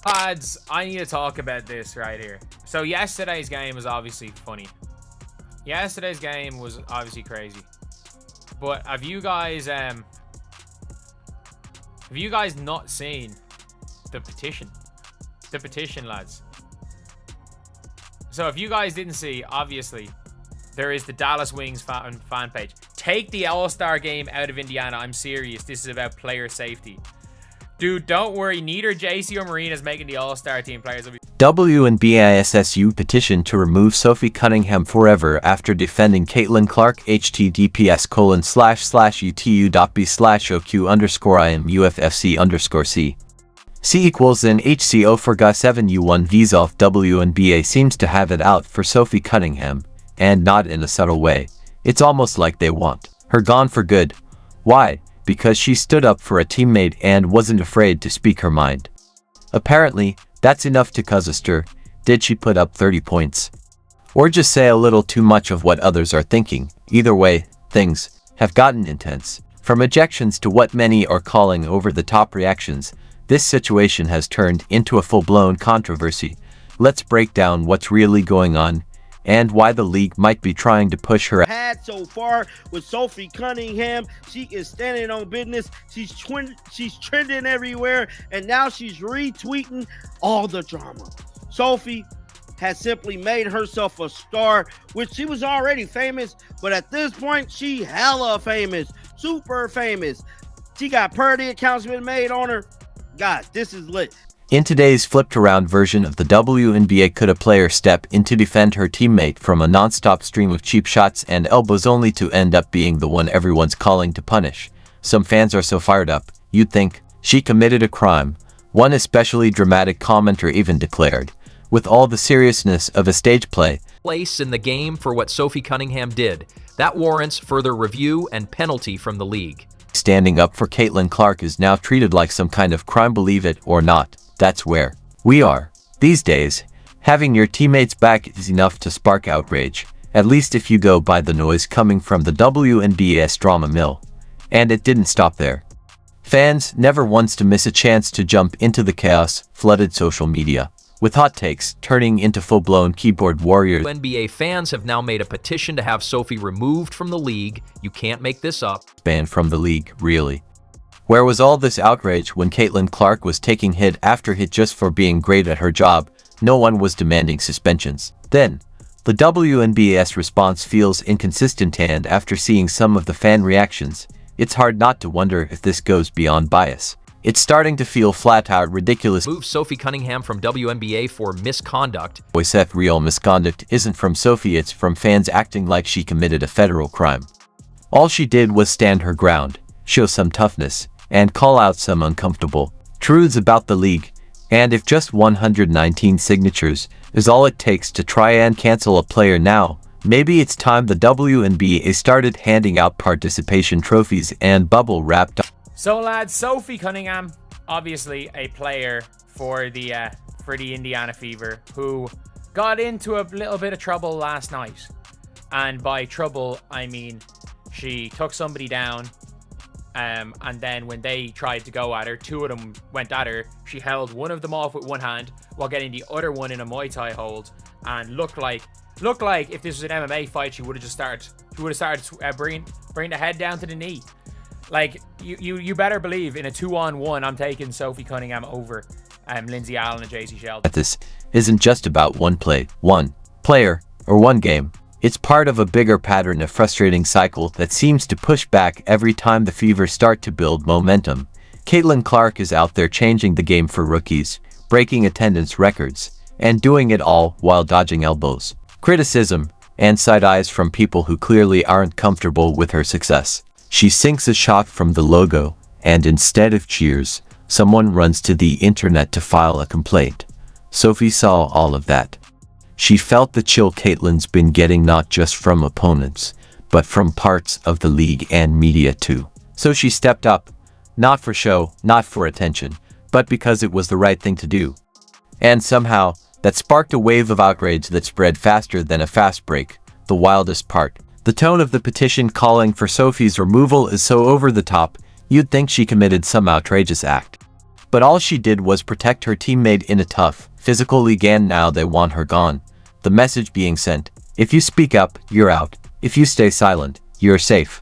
Lads, I need to talk about this right here. So yesterday's game was obviously funny. Yesterday's game was obviously crazy. But have you guys not seen the petition? The petition, lads. So if you guys didn't see, obviously, there is the Dallas Wings fan page. Take the All-Star game out of Indiana. I'm serious. This is about player safety. Dude, don't worry. Neither JC or Marina is making the All-Star team. Players will be... WNBA petition to remove Sophie Cunningham forever after defending Caitlin Clark. https://utu.b/oq_imufc_c C equals an HCO for GA7U1 Vzoff. WNBA seems to have it out for Sophie Cunningham, and not in a subtle way. It's almost like they want her gone for good. Why? Because she stood up for a teammate and wasn't afraid to speak her mind. Apparently, that's enough to cause a stir. Did she put up 30 points? Or just say a little too much of what others are thinking? Either way, things have gotten intense. From ejections to what many are calling over-the-top reactions, this situation has turned into a full-blown controversy. Let's break down what's really going on and why the league might be trying to push her. Had so far with Sophie Cunningham, she is standing on business. She's trending everywhere, and now she's retweeting all the drama. Sophie has simply made herself a star, which she was already famous, but at this point, she hella famous, super famous. She got parody accounts been made on her. Guys, this is lit. In today's flipped-around version of the WNBA, could a player step in to defend her teammate from a non-stop stream of cheap shots and elbows only to end up being the one everyone's calling to punish? Some fans are so fired up, you'd think she committed a crime. One especially dramatic commenter even declared, with all the seriousness of a stage play, place in the game for what Sophie Cunningham did. That warrants further review and penalty from the league. Standing up for Caitlin Clark is now treated like some kind of crime. Believe it or not, that's where we are these days. Having your teammates back is enough to spark outrage, at least if you go by the noise coming from the WNBA's drama mill. And it didn't stop there. Fans never wants to miss a chance to jump into the chaos flooded social media, with hot takes turning into full-blown keyboard warriors. NBA fans have now made a petition to have Sophie removed from the league. You can't make this up. Banned from the league, really? Where was all this outrage when Caitlin Clark was taking hit after hit just for being great at her job? No one was demanding suspensions. Then, the WNBA's response feels inconsistent, and after seeing some of the fan reactions, it's hard not to wonder if this goes beyond bias. It's starting to feel flat-out ridiculous. Move Sophie Cunningham from WNBA for misconduct. If real misconduct isn't from Sophie, it's from fans acting like she committed a federal crime. All she did was stand her ground, show some toughness, and call out some uncomfortable truths about the league. And if just 119 signatures is all it takes to try and cancel a player now, maybe it's time the WNBA started handing out participation trophies and bubble-wrapped. So lads, Sophie Cunningham, obviously a player for the Indiana Fever, who got into a little bit of trouble last night. And by trouble, I mean she took somebody down, and then when they tried to go at her, two of them went at her. She held one of them off with one hand while getting the other one in a Muay Thai hold, and looked like if this was an MMA fight, she would have started bringing the head down to the knee. Like, you better believe in a 2-on-1, I'm taking Sophie Cunningham over Lindsay Allen and JC Sheldon. This isn't just about one play, one player, or one game. It's part of a bigger pattern, a frustrating cycle that seems to push back every time the Fever start to build momentum. Caitlin Clark is out there changing the game for rookies, breaking attendance records, and doing it all while dodging elbows, criticism, and side eyes from people who clearly aren't comfortable with her success. She sinks a shot from the logo, and instead of cheers, someone runs to the internet to file a complaint. Sophie saw all of that. She felt the chill Caitlin's been getting, not just from opponents, but from parts of the league and media too. So she stepped up, not for show, not for attention, but because it was the right thing to do. And somehow, that sparked a wave of outrage that spread faster than a fast break. The wildest part: the tone of the petition calling for Sophie's removal is so over the top, you'd think she committed some outrageous act. But all she did was protect her teammate in a tough, physical league, and now they want her gone. The message being sent: if you speak up, you're out. If you stay silent, you're safe.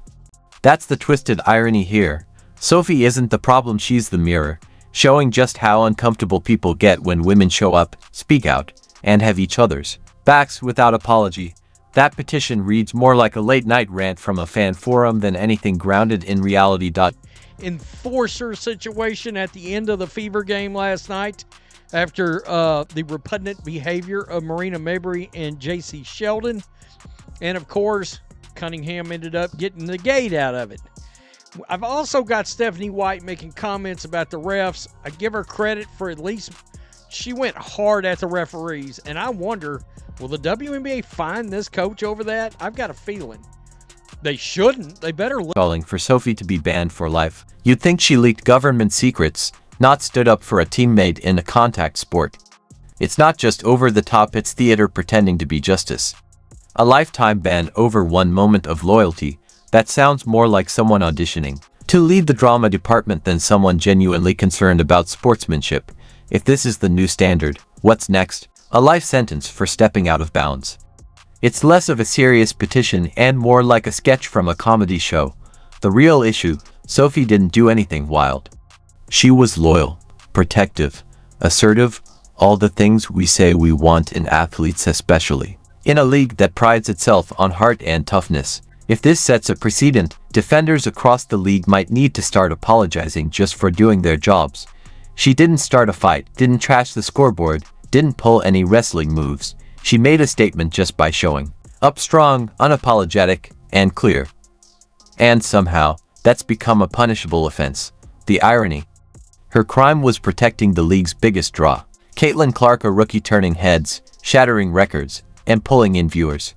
That's the twisted irony here. Sophie isn't the problem, she's the mirror, showing just how uncomfortable people get when women show up, speak out, and have each other's backs without apology. That petition reads more like a late-night rant from a fan forum than anything grounded in reality. Enforcer situation at the end of the Fever game last night after the repugnant behavior of Marina Mabrey and J.C. Sheldon. And, of course, Cunningham ended up getting the gate out of it. I've also got Stephanie White making comments about the refs. I give her credit for at least she went hard at the referees. And I wonder, will the WNBA fine this coach over that? I've got a feeling. They shouldn't. They better calling for Sophie to be banned for life. You'd think she leaked government secrets, not stood up for a teammate in a contact sport. It's not just over the top, it's theater pretending to be justice. A lifetime ban over one moment of loyalty. That sounds more like someone auditioning to lead the drama department than someone genuinely concerned about sportsmanship. If this is the new standard, what's next? A life sentence for stepping out of bounds. It's less of a serious petition and more like a sketch from a comedy show. The real issue: Sophie didn't do anything wild. She was loyal, protective, assertive, all the things we say we want in athletes, especially in a league that prides itself on heart and toughness. If this sets a precedent, defenders across the league might need to start apologizing just for doing their jobs. She didn't start a fight, didn't trash the scoreboard, didn't pull any wrestling moves. She made a statement just by showing up strong, unapologetic, and clear. And somehow, that's become a punishable offense. The irony: her crime was protecting the league's biggest draw. Caitlin Clark, a rookie turning heads, shattering records, and pulling in viewers.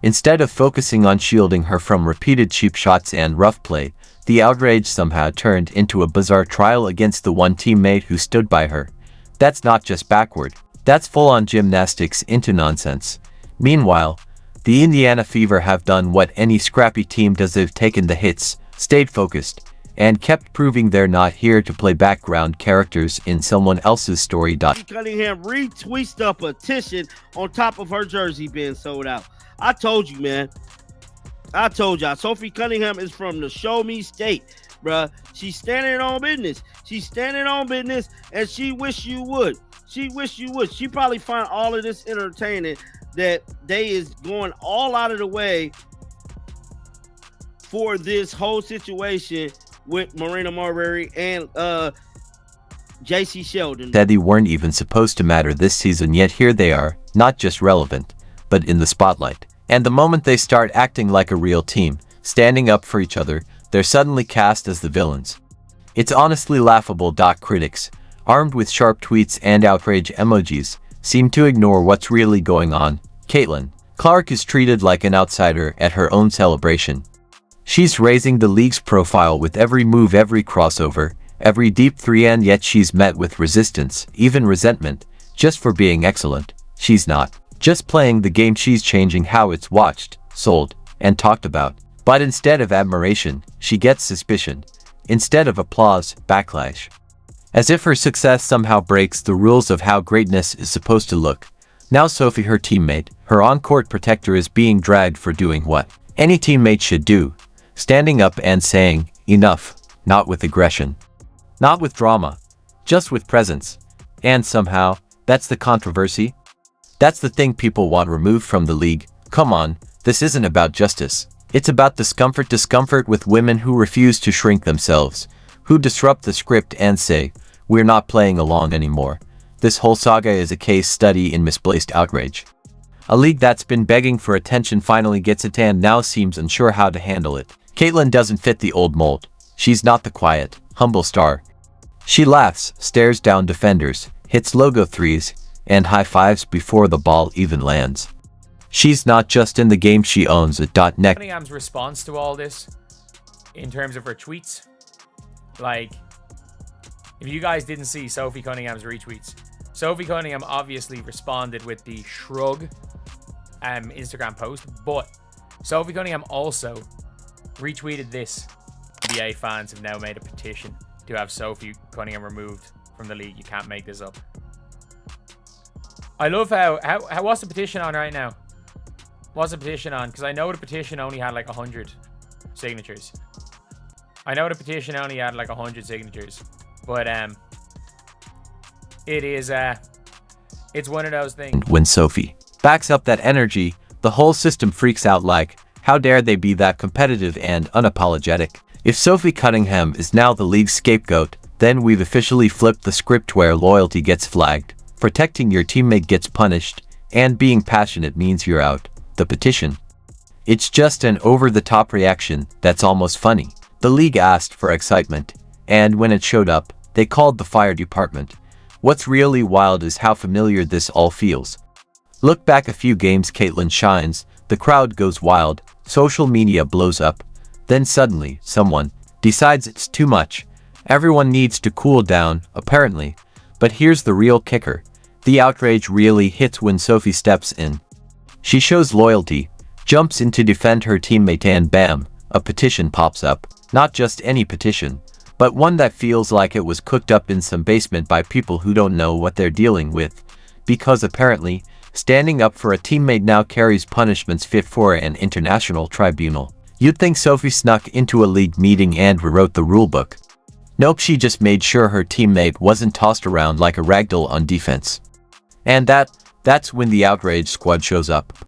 Instead of focusing on shielding her from repeated cheap shots and rough play, the outrage somehow turned into a bizarre trial against the one teammate who stood by her. That's not just backward. That's full-on gymnastics into nonsense. Meanwhile, the Indiana Fever have done what any scrappy team does: they've taken the hits, stayed focused, and kept proving they're not here to play background characters in someone else's story. Cunningham retweets the petition on top of her jersey being sold out. I told you, man. I told y'all. Sophie Cunningham is from the Show Me State, bruh. She's standing on business. She's standing on business, and she wish you would. She wish you would. She probably find all of this entertaining, that they is going all out of the way for this whole situation with Marina Marbury and J.C. Sheldon. That they weren't even supposed to matter this season, yet here they are, not just relevant, but in the spotlight. And the moment they start acting like a real team, standing up for each other, they're suddenly cast as the villains. It's honestly laughable. Critics, armed with sharp tweets and outrage emojis, seem to ignore what's really going on. Caitlin Clark is treated like an outsider at her own celebration. She's raising the league's profile with every move, every crossover, every deep three, and yet she's met with resistance, even resentment, just for being excellent. She's not just playing the game, she's changing how it's watched, sold, and talked about. But instead of admiration, she gets suspicion. Instead of applause, backlash. As if her success somehow breaks the rules of how greatness is supposed to look. Now Sophie, her teammate, her on-court protector, is being dragged for doing what any teammate should do: standing up and saying, enough, not with aggression, not with drama, just with presence. And somehow, that's the controversy. That's the thing people want removed from the league. Come on, this isn't about justice. It's about discomfort with women who refuse to shrink themselves, who disrupt the script and say, we're not playing along anymore. This whole saga is a case study in misplaced outrage. A league that's been begging for attention finally gets it and now seems unsure how to handle it. Caitlin doesn't fit the old mold. She's not the quiet, humble star. She laughs, stares down defenders, hits logo threes, and high fives before the ball even lands. She's not just in the game, she owns it. Next. Cunningham's response to all this, in terms of her tweets, like, if you guys didn't see Sophie Cunningham's retweets, Sophie Cunningham obviously responded with the shrug Instagram post, but Sophie Cunningham also retweeted this. NBA fans have now made a petition to have Sophie Cunningham removed from the league. You can't make this up. I love how what's the petition on right now? What's the petition on? Because I know the petition only had like 100 signatures. I know the petition only had like 100 signatures, but it is it's one of those things. When Sophie backs up that energy, the whole system freaks out like, how dare they be that competitive and unapologetic? If Sophie Cunningham is now the league's scapegoat, then we've officially flipped the script where loyalty gets flagged, protecting your teammate gets punished, and being passionate means you're out. The petition. It's just an over-the-top reaction that's almost funny. The league asked for excitement, and when it showed up, they called the fire department. What's really wild is how familiar this all feels. Look back a few games, Caitlyn shines, the crowd goes wild, social media blows up, then suddenly, someone decides it's too much. Everyone needs to cool down, apparently. But here's the real kicker. The outrage really hits when Sophie steps in. She shows loyalty, jumps in to defend her teammate, and bam, a petition pops up. Not just any petition, but one that feels like it was cooked up in some basement by people who don't know what they're dealing with. Because apparently, standing up for a teammate now carries punishments fit for an international tribunal. You'd think Sophie snuck into a league meeting and rewrote the rulebook. Nope, she just made sure her teammate wasn't tossed around like a ragdoll on defense. And that's when the outrage squad shows up.